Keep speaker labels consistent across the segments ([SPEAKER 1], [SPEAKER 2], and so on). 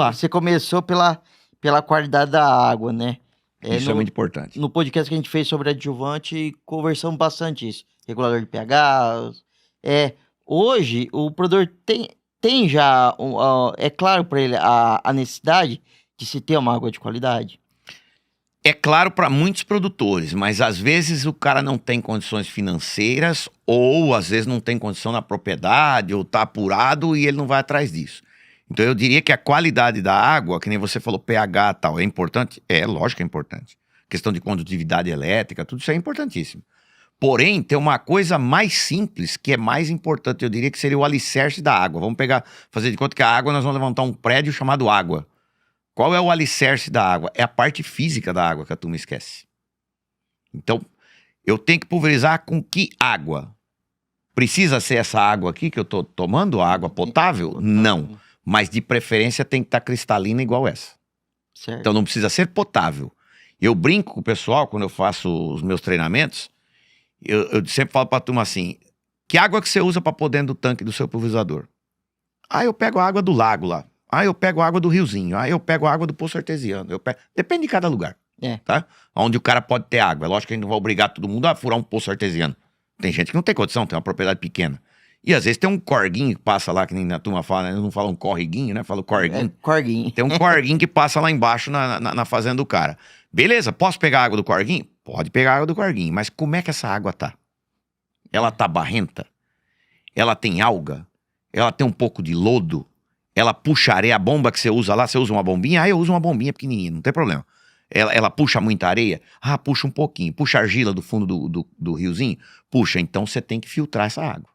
[SPEAKER 1] lá.
[SPEAKER 2] Você começou pela qualidade da água, né?
[SPEAKER 1] Isso é muito importante.
[SPEAKER 2] No podcast que a gente fez sobre adjuvante, conversamos bastante isso. Regulador de pH. Hoje, o produtor tem já, é claro para ele a necessidade de se ter uma água de qualidade.
[SPEAKER 1] É claro para muitos produtores, mas às vezes o cara não tem condições financeiras ou às vezes não tem condição na propriedade ou tá apurado e ele não vai atrás disso. Então eu diria que a qualidade da água, que nem você falou, pH e tal, é importante? É, lógico que é importante. Questão de condutividade elétrica, tudo isso é importantíssimo. Porém, tem uma coisa mais simples que é mais importante, eu diria que seria o alicerce da água. Vamos fazer de conta que a água, nós vamos levantar um prédio chamado água. Qual é o alicerce da água? É a parte física da água que a turma esquece. Então, eu tenho que pulverizar com que água? Precisa ser essa água aqui que eu tô tomando, a água potável? Não. Mas de preferência tem que estar cristalina igual essa.
[SPEAKER 2] Certo.
[SPEAKER 1] Então não precisa ser potável. Eu brinco com o pessoal quando eu faço os meus treinamentos, eu sempre falo pra turma assim, que água que você usa para pôr dentro do tanque do seu pulverizador? Ah, eu pego a água do lago lá. Ah, eu pego a água do riozinho. Ah, eu pego a água do poço artesiano. Depende de cada lugar, tá? Onde o cara pode ter água. É lógico que a gente não vai obrigar todo mundo a furar um poço artesiano. Tem gente que não tem condição, tem uma propriedade pequena. E às vezes tem um corguinho que passa lá, que nem a turma fala, né? Não fala um corriguinho, né? Fala corguinho.
[SPEAKER 2] Corguinho.
[SPEAKER 1] Tem um corguinho que passa lá embaixo na fazenda do cara. Beleza, posso pegar a água do corguinho? Pode pegar a água do corguinho. Mas como é que essa água tá? Ela tá barrenta? Ela tem alga? Ela tem um pouco de lodo? Ela puxa areia, a bomba que você usa lá, você usa uma bombinha? Ah, eu uso uma bombinha pequenininha, não tem problema. Ela puxa muita areia? Ah, puxa um pouquinho. Puxa argila do fundo do riozinho? Puxa, então você tem que filtrar essa água.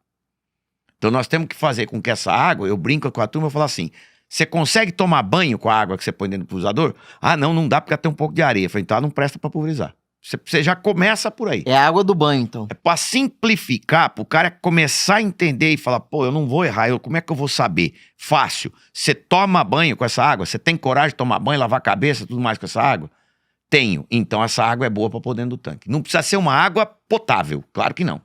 [SPEAKER 1] Então nós temos que fazer com que essa água, eu brinco com a turma e falo assim, você consegue tomar banho com a água que você põe dentro do pulverizador? Ah, não dá porque ela tem um pouco de areia. Eu falei, então não presta pra pulverizar. Você já começa por aí.
[SPEAKER 2] É a água do banho, então.
[SPEAKER 1] É pra simplificar, pro cara começar a entender e falar, pô, eu não vou errar, como é que eu vou saber? Fácil. Você toma banho com essa água? Você tem coragem de tomar banho, lavar a cabeça, tudo mais com essa água? Tenho. Então essa água é boa pra pôr dentro do tanque. Não precisa ser uma água potável, claro que não.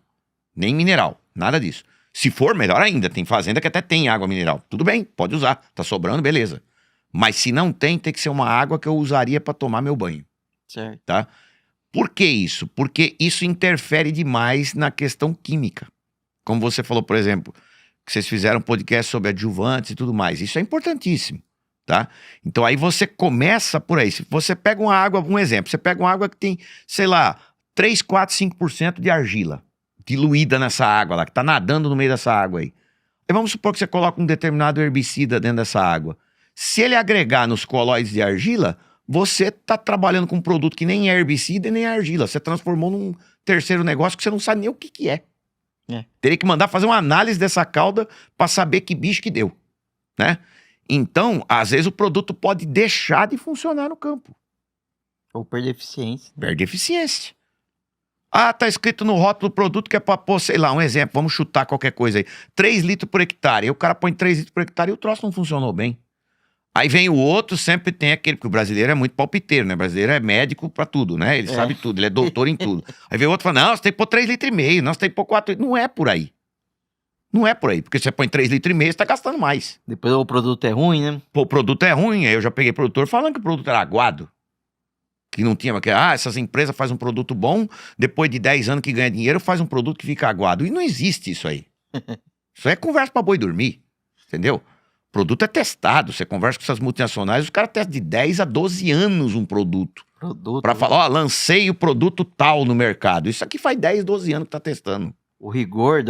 [SPEAKER 1] Nem mineral, nada disso. Se for, melhor ainda. Tem fazenda que até tem água mineral. Tudo bem, pode usar. Tá sobrando, beleza. Mas se não tem que ser uma água que eu usaria pra tomar meu banho.
[SPEAKER 2] Certo.
[SPEAKER 1] Tá? Por que isso? Porque isso interfere demais na questão química. Como você falou, por exemplo, que vocês fizeram um podcast sobre adjuvantes e tudo mais. Isso é importantíssimo, tá? Então aí você começa por aí. Se você pega uma água, um exemplo, você pega uma água que tem, sei lá, 3, 4, 5% de argila diluída nessa água lá, que tá nadando no meio dessa água aí. E vamos supor que você coloca um determinado herbicida dentro dessa água. Se ele agregar nos colóides de argila, você tá trabalhando com um produto que nem é herbicida e nem é argila. Você transformou num terceiro negócio que você não sabe nem o que é. Teria que mandar fazer uma análise dessa cauda para saber que bicho que deu, né? Então, às vezes o produto pode deixar de funcionar no campo.
[SPEAKER 2] Ou perder eficiência.
[SPEAKER 1] Perde eficiência. Ah, tá escrito no rótulo do produto que é pra pôr, sei lá, um exemplo, vamos chutar qualquer coisa aí. 3 litros por hectare. Aí o cara põe 3 litros por hectare e o troço não funcionou bem. Aí vem o outro, sempre tem aquele, porque o brasileiro é muito palpiteiro, né? O brasileiro é médico pra tudo, né? Ele sabe tudo, ele é doutor em tudo. Aí vem o outro e fala, não, você tem que pôr 3,5 litros, não, você tem que pôr 4 litros. Não é por aí. Não é por aí, porque você põe 3,5 litros, você tá gastando mais.
[SPEAKER 2] Depois o produto é ruim, né?
[SPEAKER 1] Pô, o produto é ruim, aí eu já peguei produtor falando que o produto era aguado. Que não tinha, que essas empresas fazem um produto bom, depois de 10 anos que ganha dinheiro, faz um produto que fica aguado. E não existe isso aí. Isso é conversa pra boi dormir, entendeu? O produto é testado, você conversa com essas multinacionais, os caras testam de 10 a 12 anos um produto. Pra falar, ó, lancei o produto tal no mercado. Isso aqui faz 10, 12 anos que tá testando.
[SPEAKER 2] O rigor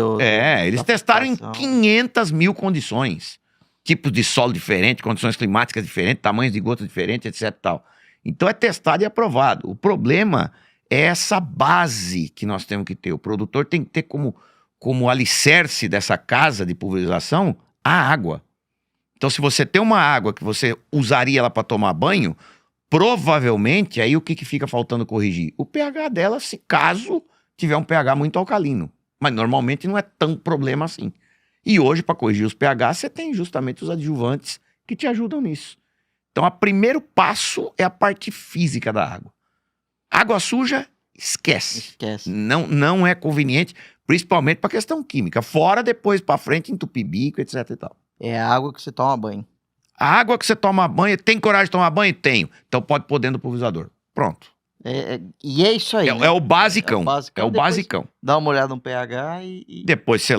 [SPEAKER 1] eles testaram em 500 mil condições. Tipos de solo diferentes, condições climáticas diferentes, tamanhos de gota diferentes, etc e tal. Então é testado e aprovado. O problema é essa base que nós temos que ter. O produtor tem que ter como alicerce dessa casa de pulverização a água. Então, se você tem uma água que você usaria ela para tomar banho, provavelmente, aí o que fica faltando corrigir? O pH dela, se caso tiver um pH muito alcalino. Mas normalmente não é tão problema assim. E hoje, para corrigir os pH, você tem justamente os adjuvantes que te ajudam nisso. Então, o primeiro passo é a parte física da água. Água suja, esquece. Não é conveniente, principalmente para questão química. Fora, depois, para frente, entupir bico, etc e tal.
[SPEAKER 2] É a água que você toma banho.
[SPEAKER 1] A água que você toma banho, tem coragem de tomar banho? Tenho. Então pode pôr dentro do pulverizador. Pronto.
[SPEAKER 2] E é isso aí, né?
[SPEAKER 1] É o basicão. É o
[SPEAKER 2] Depois
[SPEAKER 1] basicão.
[SPEAKER 2] Dá uma olhada no pH e...
[SPEAKER 1] Depois, você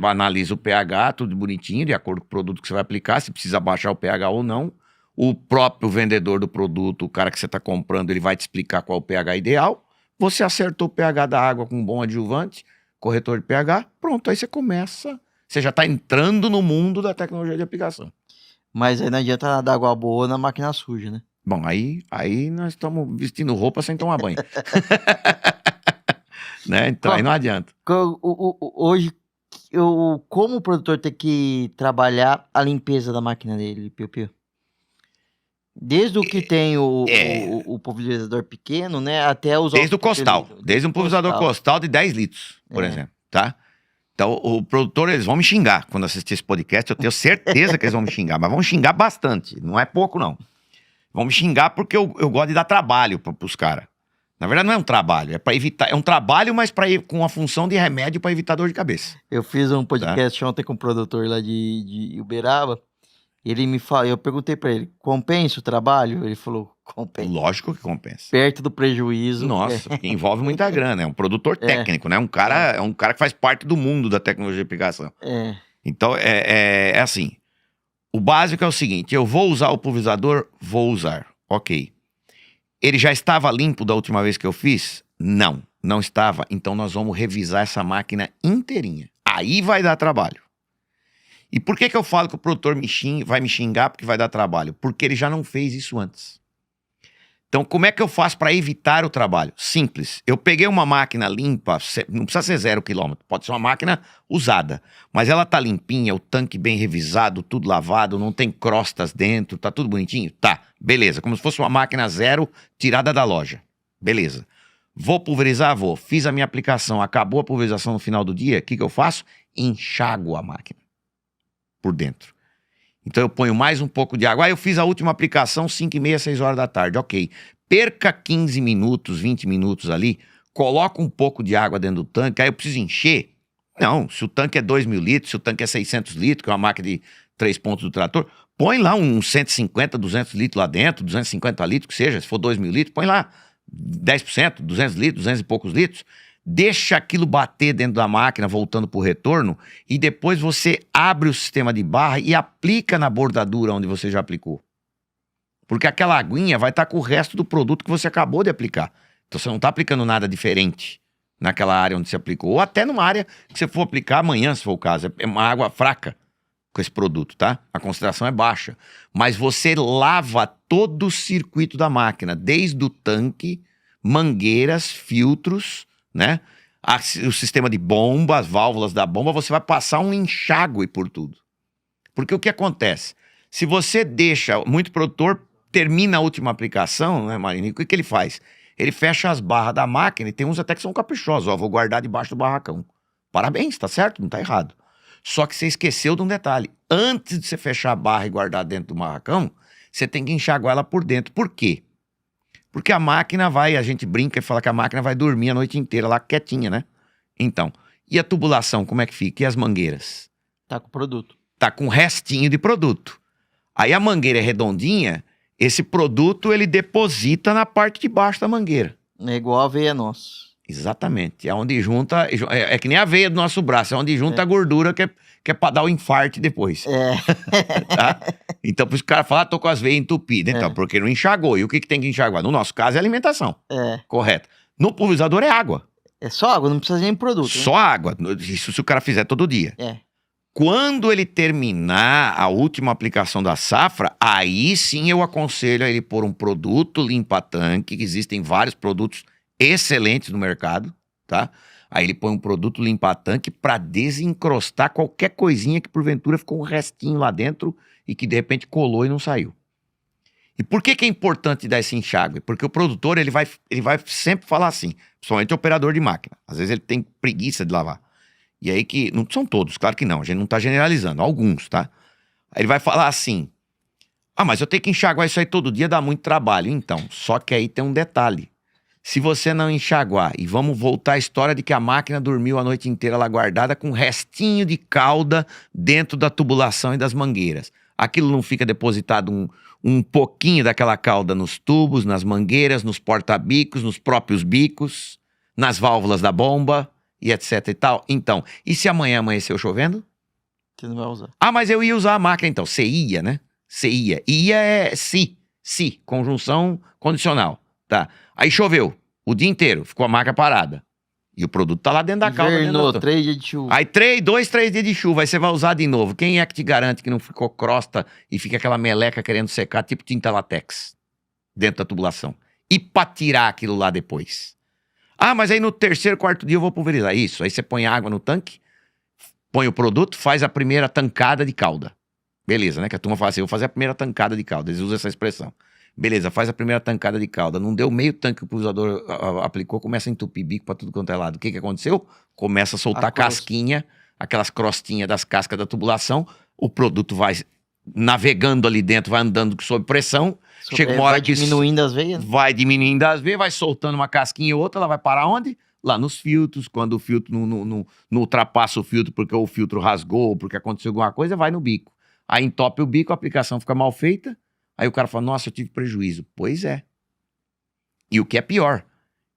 [SPEAKER 1] analisa o pH, tudo bonitinho, de acordo com o produto que você vai aplicar, se precisa baixar o pH ou não. O próprio vendedor do produto, o cara que você está comprando, ele vai te explicar qual é o pH ideal. Você acertou o pH da água com um bom adjuvante, corretor de pH, pronto, aí você começa. Você já está entrando no mundo da tecnologia de aplicação.
[SPEAKER 2] Mas aí não adianta dar água boa na máquina suja, né?
[SPEAKER 1] Bom, aí nós estamos vestindo roupa sem tomar banho. Né? Então aí não adianta.
[SPEAKER 2] Hoje, como o produtor tem que trabalhar a limpeza da máquina dele, Piu-Piu? Desde o que tem o pulverizador pequeno, né? Até os...
[SPEAKER 1] Desde o costal. Desde um pulverizador costal de 10 litros, por exemplo, tá? Então, o produtor, eles vão me xingar quando assistir esse podcast. Eu tenho certeza que eles vão me xingar, mas vão xingar bastante. Não é pouco, não. Vão me xingar porque eu gosto de dar trabalho pros caras. Na verdade, não é um trabalho, é para evitar. É um trabalho, mas com a função de remédio para evitar dor de cabeça.
[SPEAKER 2] Eu fiz um podcast ontem com um produtor lá de Uberaba. Ele me falou, eu perguntei para ele, compensa o trabalho? Ele falou, compensa.
[SPEAKER 1] Lógico que compensa.
[SPEAKER 2] Perto do prejuízo.
[SPEAKER 1] Nossa, porque envolve muita grana. É um produtor técnico, né? É um cara que faz parte do mundo da tecnologia de aplicação. Então, é assim. O básico é o seguinte, eu vou usar o pulverizador? Vou usar. Ok. Ele já estava limpo da última vez que eu fiz? Não, não estava. Então nós vamos revisar essa máquina inteirinha. Aí vai dar trabalho. E por que eu falo que o produtor vai me xingar porque vai dar trabalho? Porque ele já não fez isso antes. Então como é que eu faço para evitar o trabalho? Simples. Eu peguei uma máquina limpa, não precisa ser 0 km, pode ser uma máquina usada. Mas ela tá limpinha, o tanque bem revisado, tudo lavado, não tem crostas dentro, tá tudo bonitinho? Tá, beleza. Como se fosse uma máquina zero tirada da loja. Beleza. Vou pulverizar? Vou. Fiz a minha aplicação, acabou a pulverização no final do dia, o que eu faço? Enxago a máquina por dentro. Então eu ponho mais um pouco de água. Eu fiz a última aplicação 5h30, 6 horas da tarde. Ok. Perca 15 minutos, 20 minutos ali, coloca um pouco de água dentro do tanque, aí eu preciso encher. Não, se o tanque é 2.000 litros, se o tanque é 600 litros, que é uma máquina de 3 pontos do trator, põe lá uns 150, 200 litros lá dentro, 250 litros que seja, se for 2.000 litros, põe lá 10%, 200 litros, 200 e poucos litros. Deixa aquilo bater dentro da máquina, voltando para o retorno, e depois você abre o sistema de barra e aplica na bordadura onde você já aplicou. Porque aquela aguinha vai estar com o resto do produto que você acabou de aplicar. Então você não está aplicando nada diferente naquela área onde você aplicou. Ou até numa área que você for aplicar amanhã, se for o caso. É uma água fraca com esse produto, tá? A concentração é baixa. Mas você lava todo o circuito da máquina, desde o tanque, mangueiras, filtros, né? O sistema de bomba, as válvulas da bomba, você vai passar um enxágue por tudo. Porque o que acontece? Se você deixa, muito produtor termina a última aplicação, né, Marinho? O que ele faz? Ele fecha as barras da máquina e tem uns até que são caprichosos. Ó, vou guardar debaixo do barracão. Parabéns, tá certo? Não tá errado. Só que você esqueceu de um detalhe. Antes de você fechar a barra e guardar dentro do barracão, você tem que enxaguar ela por dentro. Por quê? Porque a máquina a gente brinca e fala que a máquina vai dormir a noite inteira lá quietinha, né? Então, e a tubulação, como é que fica? E as mangueiras?
[SPEAKER 2] Tá com produto.
[SPEAKER 1] Tá com restinho de produto. Aí a mangueira é redondinha, esse produto ele deposita na parte de baixo da mangueira.
[SPEAKER 2] É igual a aveia nossa.
[SPEAKER 1] Exatamente. É onde junta, é que nem a veia do nosso braço, é onde junta a gordura que é pra dar o infarte depois. Tá? Então, por isso que o cara fala, tô com as veias entupidas. Então, porque não enxagou. E o que tem que enxaguar? No nosso caso é alimentação. Correto. No pulverizador é água.
[SPEAKER 2] É só água, não precisa nem produto.
[SPEAKER 1] Só água. Isso se o cara fizer todo dia. Quando ele terminar a última aplicação da safra, aí sim eu aconselho a ele pôr um produto limpa-tanque, que existem vários produtos excelentes no mercado, tá? Aí ele põe um produto limpa-tanque para desencrostar qualquer coisinha que porventura ficou um restinho lá dentro e que de repente colou e não saiu. E por que é importante dar esse enxágue? Porque o produtor ele vai sempre falar assim, principalmente o operador de máquina. Às vezes ele tem preguiça de lavar. E aí que, não são todos, claro que não, a gente não tá generalizando, alguns, tá? Aí ele vai falar assim, mas eu tenho que enxaguar isso aí todo dia, dá muito trabalho. Então, só que aí tem um detalhe. Se você não enxaguar, e vamos voltar à história de que a máquina dormiu a noite inteira lá guardada com restinho de calda dentro da tubulação e das mangueiras. aquilo não fica depositado um pouquinho daquela calda nos tubos, nas mangueiras, nos porta-bicos, nos próprios bicos, nas válvulas da bomba e etc e tal. Então, e se amanhã amanheceu chovendo?
[SPEAKER 2] Você não vai usar.
[SPEAKER 1] Ah, mas eu ia usar a máquina então. Você ia, né? Você ia. Ia é se, conjunção condicional, tá? Aí choveu o dia inteiro, ficou a máquina parada. E o produto tá lá dentro da calda.
[SPEAKER 2] Invernou, 3 dias de chuva.
[SPEAKER 1] Aí 2, 3 dias de chuva, aí você vai usar de novo. Quem é que te garante que não ficou crosta e fica aquela meleca querendo secar, tipo tinta latex, dentro da tubulação? E pra tirar aquilo lá depois? Ah, mas aí no terceiro, quarto dia eu vou pulverizar. Isso, aí você põe água no tanque, põe o produto, faz a primeira tancada de calda. Beleza, né? Que a turma fala assim, eu vou fazer a primeira tancada de calda. Eles usam essa expressão. Beleza, faz a primeira tancada de calda. Não deu meio tanque que o pulverizador aplicou, começa a entupir bico pra tudo quanto é lado. O que aconteceu? Começa a soltar casquinha, aquelas crostinhas das cascas da tubulação. O produto vai navegando ali dentro, vai andando sob pressão. Chega uma hora
[SPEAKER 2] vai
[SPEAKER 1] que
[SPEAKER 2] diminuindo as veias?
[SPEAKER 1] vai diminuindo as veias, vai soltando uma casquinha e outra, ela vai parar onde? Lá nos filtros. Quando o filtro não ultrapassa o filtro porque o filtro rasgou, porque aconteceu alguma coisa, vai no bico. Aí entope o bico, a aplicação fica mal feita. Aí o cara fala, nossa, eu tive prejuízo. Pois é. E o que é pior,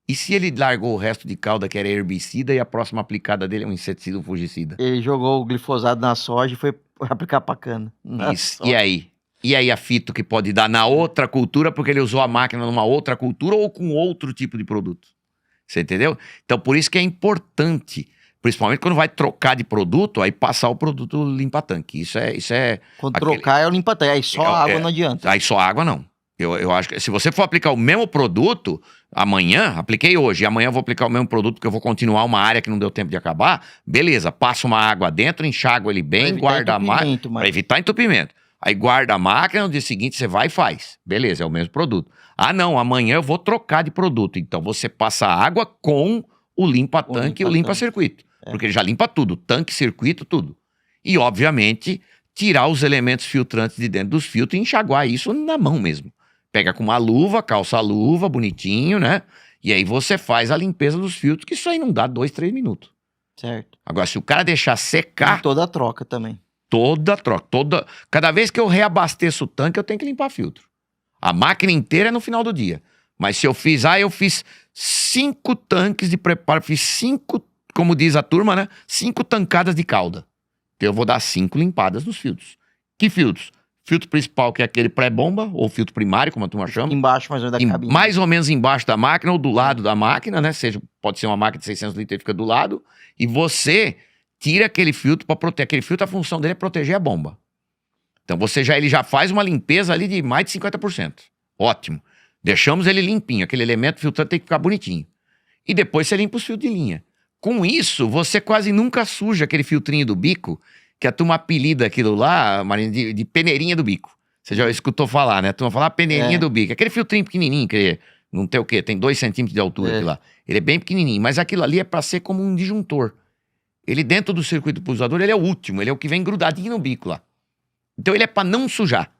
[SPEAKER 1] e se ele largou o resto de calda que era herbicida e a próxima aplicada dele é um inseticida ou fungicida?
[SPEAKER 2] Ele jogou o glifosado na soja e foi aplicar pra cana.
[SPEAKER 1] Isso. E aí? E aí a fito que pode dar na outra cultura porque ele usou a máquina numa outra cultura ou com outro tipo de produto? Você entendeu? Então por isso que é importante, principalmente quando vai trocar de produto, aí passar o produto limpa-tanque. Isso é
[SPEAKER 2] Quando trocar é o limpa-tanque, aí só água não adianta.
[SPEAKER 1] Aí só água não. Eu acho que se você for aplicar o mesmo produto, amanhã, apliquei hoje, e amanhã eu vou aplicar o mesmo produto porque eu vou continuar uma área que não deu tempo de acabar, beleza, passa uma água dentro, enxágua ele bem, guarda a máquina, para evitar entupimento. Aí guarda a máquina, no dia seguinte você vai e faz. Beleza, é o mesmo produto. Ah não, amanhã eu vou trocar de produto. Então você passa a água com o limpa-tanque e o limpa-circuito. Porque ele já limpa tudo, tanque, circuito, tudo. E, obviamente, tirar os elementos filtrantes de dentro dos filtros e enxaguar isso na mão mesmo. Pega com uma luva, calça a luva, bonitinho, né? E aí você faz a limpeza dos filtros, que isso aí não dá 2, 3 minutos.
[SPEAKER 2] Certo.
[SPEAKER 1] Agora, se o cara deixar secar...
[SPEAKER 2] E toda a troca também.
[SPEAKER 1] Toda a troca. Cada vez que eu reabasteço o tanque, eu tenho que limpar filtro. A máquina inteira é no final do dia. Mas se eu fiz... eu fiz 5 tanques de preparo, fiz 5... Como diz a turma, né? 5 tancadas de calda. Então eu vou dar 5 limpadas nos filtros. Que filtros? Filtro principal, que é aquele pré-bomba, ou filtro primário, como a turma chama.
[SPEAKER 2] Embaixo, mais ou menos, da cabine.
[SPEAKER 1] Mais ou menos embaixo da máquina, ou do lado da máquina, né? Pode ser uma máquina de 600 litros e fica do lado. E você tira aquele filtro para proteger. Aquele filtro, a função dele é proteger a bomba. Então ele já faz uma limpeza ali de mais de 50%. Ótimo. Deixamos ele limpinho. Aquele elemento filtrante tem que ficar bonitinho. E depois você limpa os fios de linha. Com isso, você quase nunca suja aquele filtrinho do bico, que a turma apelida aquilo lá, Marina, de peneirinha do bico. Você já escutou falar, né? A turma fala peneirinha do bico. Aquele filtrinho pequenininho, que não tem o quê? Tem 2 centímetros de altura aquilo lá. Ele é bem pequenininho, mas aquilo ali é para ser como um disjuntor. Ele dentro do circuito do pulsador, ele é o último, ele é o que vem grudadinho no bico lá. Então ele é para não sujar.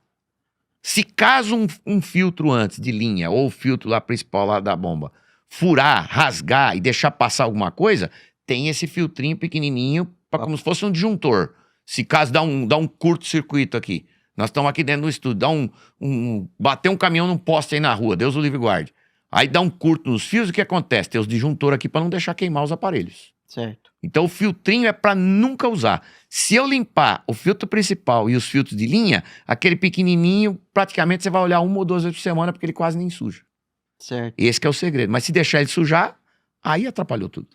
[SPEAKER 1] Se caso um filtro antes de linha, ou o filtro lá principal lá da bomba, furar, rasgar e deixar passar alguma coisa, tem esse filtrinho pequenininho, como se fosse um disjuntor. Se caso dá um curto-circuito aqui, nós estamos aqui dentro do estúdio, bater um caminhão num poste aí na rua, Deus o livre guarde. Aí dá um curto nos fios, o que acontece? Tem os disjuntores aqui para não deixar queimar os aparelhos.
[SPEAKER 2] Certo.
[SPEAKER 1] Então o filtrinho é para nunca usar. Se eu limpar o filtro principal e os filtros de linha, aquele pequenininho, praticamente você vai olhar 1 ou 2 vezes por semana, porque ele quase nem suja.
[SPEAKER 2] Certo.
[SPEAKER 1] Esse que é o segredo. Mas se deixar ele sujar, aí atrapalhou tudo.